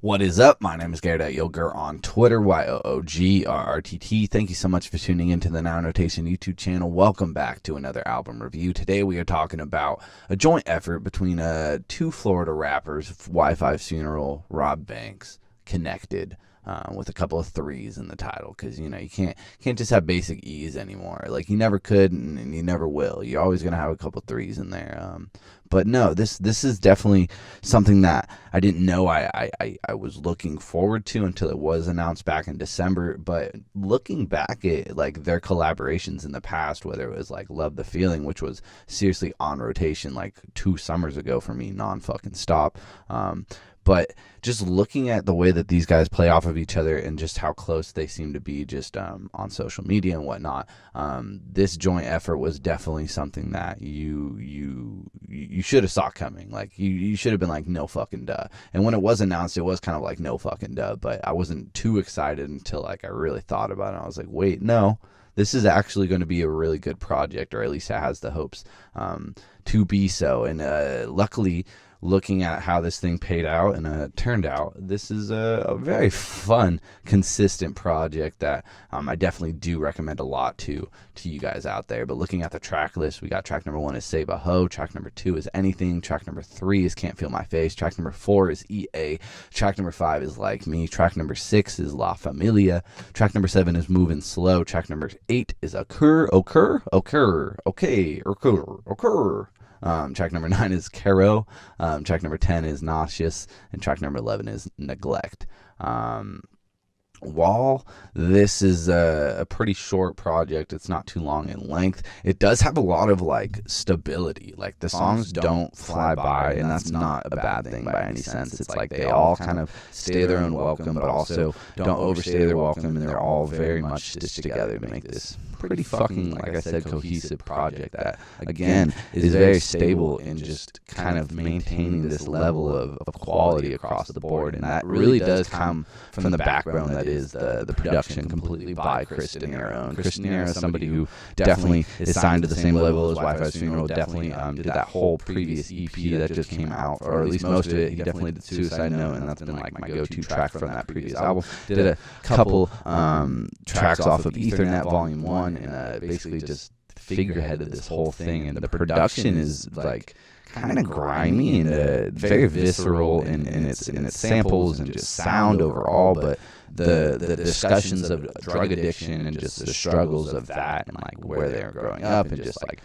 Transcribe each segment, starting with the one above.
What is up? My name is GARRETT on Twitter, YOOGRRTT. Thank you so much for tuning into the Now Notation YouTube channel. Welcome back to another album review. Today we are talking about a joint effort between two Florida rappers, Wifisfuneral Robb Banks, connected. With a couple of threes in the title, because you can't just have basic E's anymore. Like, you never could and you never will. You're always gonna have a couple of threes in there. But no, this is definitely something that I didn't know I was looking forward to until it was announced back in December. But looking back at like their collaborations in the past, whether it was like Love the Feeling, which was seriously on rotation like 2 summers ago for me, non-fucking stop. But just looking at the way that these guys play off of each other and just how close they seem to be just on social media and whatnot, this joint effort was definitely something that you should have saw coming. Like, you should have been like, no fucking duh. And when it was announced, it was kind of like, no fucking duh. But I wasn't too excited until like I really thought about it. I was like, wait, no. This is actually going to be a really good project, or at least it has the hopes to be so. And luckily, looking at how this thing paid out and turned out, this is a very fun, consistent project that I definitely do recommend a lot to you guys out there. But looking at the track list, we got track number 1 is Save a Ho, track number 2 is Anything, track number 3 is Can't Feel My Face, track number 4 is EA, track number 5 is Like Me, track number 6 is La Familia, track number 7 is Moving Slow, track number 8 is Occur. Track number 9 is Caro. Track number 10 is Nauseous. And track number 11 is Neglect. While this is a pretty short project, it's not too long in length, it does have a lot of like stability. Like, the songs don't fly by, and that's not a bad thing by any sense. It's like they all kind of stay their own welcome, but also don't overstay their welcome, and they're all very much stitched together to make this pretty fucking, like I said, cohesive project that, again, is very stable in just kind of maintaining this level of quality across the board. And that really does come from the background that is the production completely by Chris Dinero. Chris Dinero is somebody who definitely is signed to the same level as Wifisfuneral, definitely did that whole previous EP that just came out, or at least most of it. He definitely did Suicide Note, and that's been like my go-to track from that previous album. Did a couple tracks off of Ethernet Volume 1, and basically just figureheaded this whole thing. And the production is like kind of grimy and very visceral in its samples and just sound overall. But the discussions of drug addiction and just the struggles of that, and like where they're growing up, and just like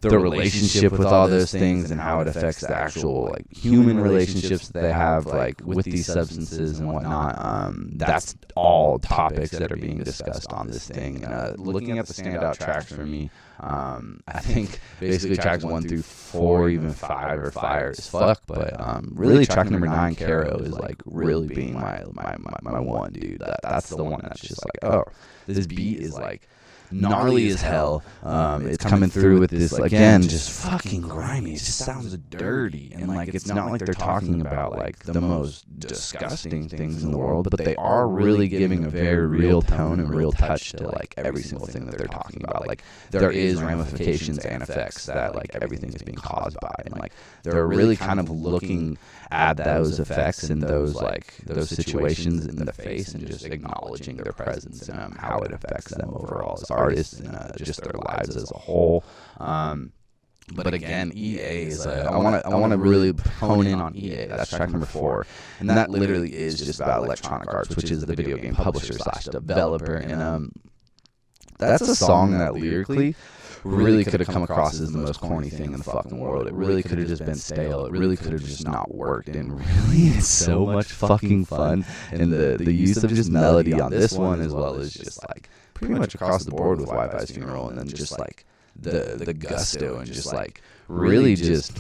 the relationship with all those things and how it affects the actual like human relationships that they have like with these substances and whatnot. That's all topics that are being discussed on this thing. Looking at the standout tracks for me, I think basically tracks 1 through 4, even 5 are fire as fuck. But really track number 9, Caro, is like really being my one, dude. That's the one that's just like, oh, this beat is like gnarly as hell. It's coming through with this, again, just fucking grimy. It just sounds dirty, and like it's not like they're talking about like the most disgusting things in the world, but they are really giving a very real tone and real touch to like every single thing that they're talking about. Like, there is ramifications and effects that like everything is being caused by, and like they're really kind of looking at those effects and those situations in the face, and just acknowledging their presence and how it affects them overall as artists and just their lives as a whole. But again, EA is I want to really hone in on EA. That's track number 4, and that literally is just about Electronic Arts, which is the video game publisher / developer. And that's a song that lyrically really could have come across as the most corny thing in the fucking world. It really could have just been stale. It really could have just not worked. And really, it's so much fucking fun. And the use of just melody on this one, as well as just like pretty much across the board with Wifisfuneral, and then just like the gusto, and just like really just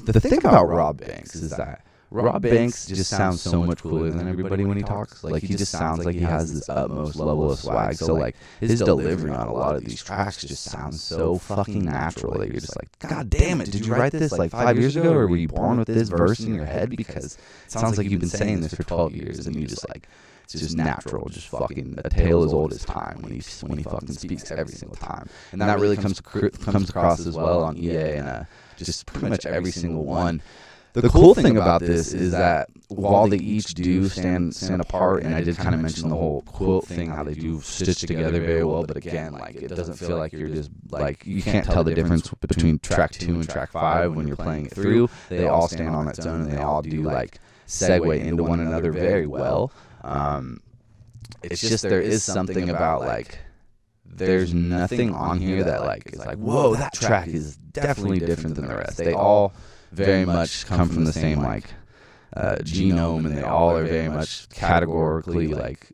the thing about Robb Banks is that Robb Banks just sounds so much cooler than everybody when he talks. Like, he just sounds like he has this utmost level of swag. So like his delivery on a lot of these tracks just sounds so fucking natural that you're just like, God damn it, did you write this like 5 years ago, or were you born with this verse in your head? Because it sounds like you've been saying this for 12 years, and you just like, it's just natural, just fucking a tale as old as time when he fucking speaks every single time. And that really comes across as well on EA, and just pretty much every single one. The cool thing about this is that while they each do stand apart, and I did kind of mention the whole quilt thing, how they do stitch together very well, but again, like, it doesn't feel like you're just, like, you can't tell the difference between track 2 and track 5 when you're playing it through. They all stand on its own, and they all do, like, segue into one another very well. It's just, there is something about, like, there's nothing on here that, like, is like, whoa, that track is definitely different than the rest. They all very much come from the same, like, genome, and they all are very much categorically, like,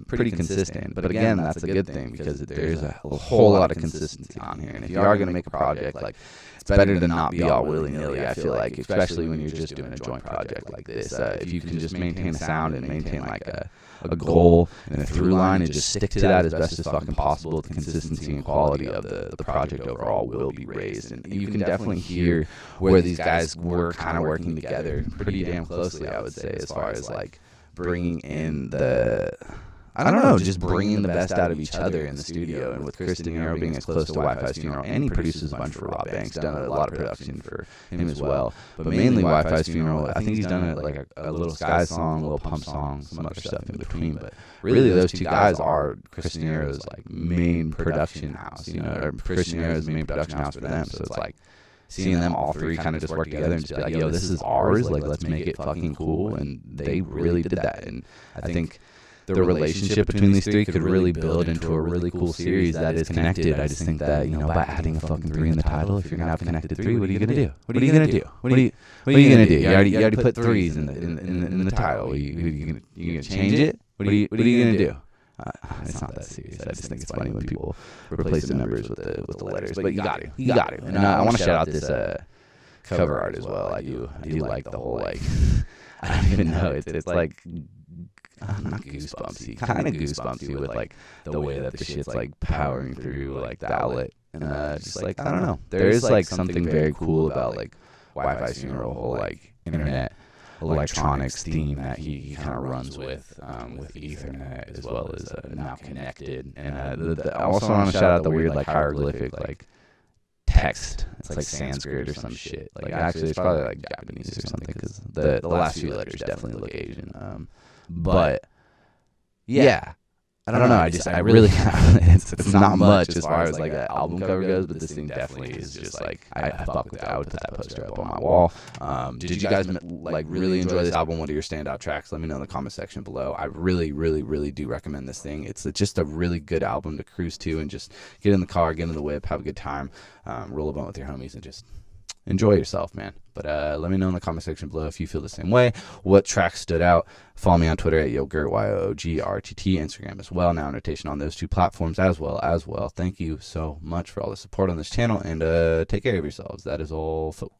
pretty consistent. But again, that's a good thing, because there's a whole lot of consistency on here. And if you are going to make a project, like, it's better to not be all willy-nilly, I feel like, especially when you're just doing a joint project like this. If you can just maintain a sound and maintain, like, a goal and a through line, and just stick to that as best as fucking possible, the consistency and quality of the project overall will be raised. And you can definitely hear where these guys were kind of working together pretty damn closely, I would say, as far as, like, bringing in I don't know, just bringing the best out of each other in the studio. And with Chris De Niro being as close to Wi-Fi's Funeral, and he produces a bunch for Robb Bank, done a lot of production for him as well. But mainly Wi-Fi's Funeral, I think he's done like a little Sky song, a little Pump song, some other stuff in between. But really, those two guys are Chris De Niro's, like, main production house, you know, or Chris De Niro's main production house for them. So it's like, seeing them all three kind of just work together and just be like, yo, this is ours, like, let's make it fucking cool. And they really did that. And I think the relationship between these three could really build into a really cool series that is connected. I just think that, you know, by adding a fucking 3 in the title, if you're gonna have connected 3, what are you gonna do? What are you gonna do? What are you gonna do? You already put 3s in the title. Are you gonna change it? What are you gonna do? It's not that serious. I just think it's funny when people replace the numbers with the letters. But you got to. And I want to shout out this cover art as well. I do like the whole, like, I don't even know. It's like, not goosebumpsy, kind of goosebumpsy with, like, the way that the shit's, like, powering through, like, the outlet. And just, like, I don't know. There is, like, something very cool about, like, Wi-Fi's Funeral, whole, like, internet electronics theme that he kind of runs with Ethernet, as well as now connected. And I also want to shout out the weird, like, hieroglyphic, like, text. It's like Sanskrit or some shit. Like, actually, it's probably, like, Japanese or something, because the last few letters definitely look Asian. But yeah, I don't know. I really it's not much as far as, like, an album cover goes, but this thing definitely is just, like, I fuck with it. I would put that poster up on my wall. Did you guys, like, really enjoy this album? What are your standout tracks? Let me know in the comment section below. I really, really, really do recommend this thing. It's just a really good album to cruise to and just get in the car, get in the whip, have a good time, roll a blunt with your homies, and just enjoy yourself, man. But let me know in the comment section below if you feel the same way. What tracks stood out? Follow me on Twitter at YoGarrett, YOOGRTT, Instagram as well. Now notation on those two platforms as well. Thank you so much for all the support on this channel, and take care of yourselves. That is all, folks.